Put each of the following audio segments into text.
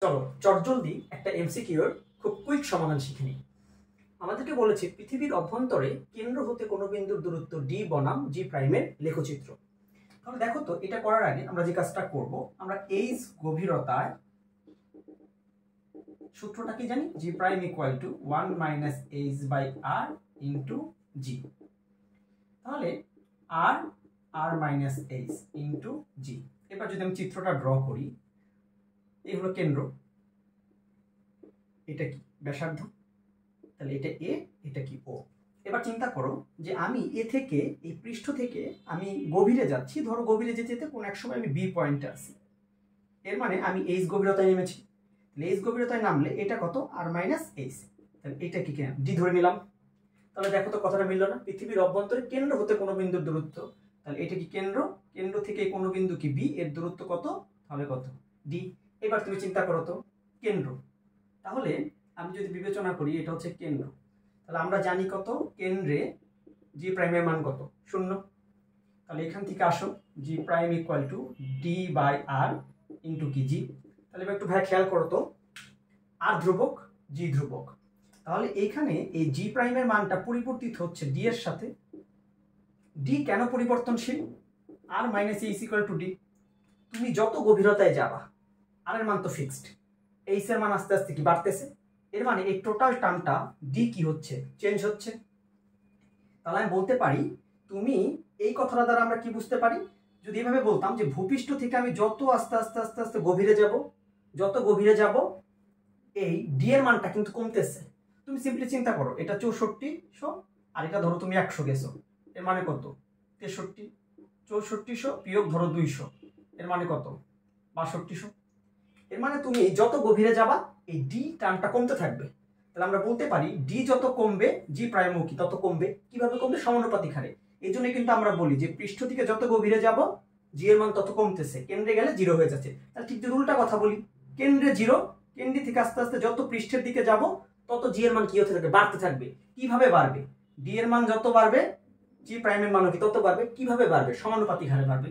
চলো চটজলদি একটা এমসিকিউর খুব কুইক সমাধান শিখে নিই। আমাদেরকে বলেছে পৃথিবীর অভ্যন্তরে কেন্দ্র হতে কোনো বিন্দুর দূরত্ব ডি বনাম জি প্রাইমের লেখচিত্র। তাহলে দেখো তো, এটা করার আগে আমরা যে কাজটা করব, আমরা এইচ গভীরতায় সূত্রটা কি জানি, G prime equal to 1 minus H by R into G. তাহলে আর R minus H into G. এবার যদি আমি চিত্রটা ড্র করি, এই হলো কেন্দ্র, এটা কি ব্যাসার্ধ, তাহলে এটা এ, এটা কি ও। এবার চিন্তা করো যে আমি এ থেকে, এই পৃষ্ঠ থেকে আমি গভীরে যাচ্ছি, ধরো গভীরে যেতে যেতে কোনো এক সময় আমি বি পয়েন্টে আসি, এর মানে আমি এইচ গভীরতায় নেমেছি। তাহলে এইচ গভীরতায় নামলে এটা কত, আর মাইনাস এইচ, তাহলে এটা কি কেন ডি ধরে নিলাম। তাহলে দেখো তো কথাটা মিললো না, পৃথিবীর অভ্যন্তরে কেন্দ্র হতে কোনো বিন্দুর দূরত্ব, তাহলে এটা কি কেন্দ্র, কেন্দ্র থেকে কোনো বিন্দু কি বি, এর দূরত্ব কত, তাহলে কত ডি। এবার তুমি চিন্তা করো তো, কেন্দ্র, তাহলে আমি যদি বিবেচনা করি এটা হচ্ছে কেন্দ্র, তাহলে আমরা জানি কত, কেন্দ্রে জি প্রাইমের মান কত, 0। তাহলে এখান থেকে আসো, G prime equal to D by R into কি জি। তাহলে এবার একটু ভাই খেয়াল করো তো, আর ধ্রুবক, জি ধ্রুবক, তাহলে এইখানে এই জি প্রাইমের মানটা পরিবর্তিত হচ্ছে ডি এর সাথে। ডি কেন পরিবর্তনশীল, R minus H equal to D. তুমি যত গভীরতায় যাবা, আর এর মান তো ফিক্সড, এইচ এর মান আস্তে আস্তে কি বাড়তেছে, এর মানে এই টোটাল টার্মটা ডি কি হচ্ছে, চেঞ্জ হচ্ছে। তাহলে আমি বলতে পারি, তুমি এই কথাটা দ্বারা আমরা কি বুঝতে পারি, যদি এভাবে বলতাম যে ভূপৃষ্ঠ থেকে আমি যত আস্তে আস্তে আস্তে আস্তে গভীরে যাব, যত গভীরে যাব এই ডি এর মানটা কিন্তু কমতেছে। তুমি সিম্পলি চিন্তা করো, এটা 6400 আর এটা ধরো তুমি 100 গেছো, এর মানে কত 63, 6400 বিয়োগ ধরো 200, এর মানে কত 6200। এর মানে তুমি যত গভীরে যাবা এই ডি টার্মটা কমতে থাকবে। তাহলে আমরা বলতে পারি ডি যত কমবে জি প্রাইমও কি তত কমবে। কিভাবে কমবে, সমানুপাতিক হারে। এই জন্য কিন্তু আমরা বলি যে পৃষ্ঠ থেকে যত গভীরে যাব জি এর মান তত কমতেছে, কেন্দ্রে গেলে 0 হয়ে যাচ্ছে। তাহলে ঠিক যদি উল্টা কথা বলি, কেন্দ্রে 0, কেন্দ্র থেকে আস্তে আস্তে যত পৃষ্ঠের দিকে যাব তত জি এর মান কি হতে থাকবে, বাড়তে থাকবে। কিভাবে বাড়বে, ডি এর মান যত বাড়বে জি প্রাইমের মানও কি তত বাড়বে। কিভাবে বাড়বে, সমানুপাতিক হারে বাড়বে।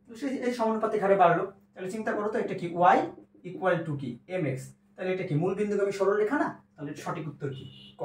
তো এই সমানুপাতিক হারে বাড়লো। তাহলে চিন্তা করো তো, এটা কি ওয়াই ইকুয়াল টু কি mx, তাহলে এটা কি মূল বিন্দুগামী সরলরেখা না, তাহলে সঠিক উত্তর কি ক।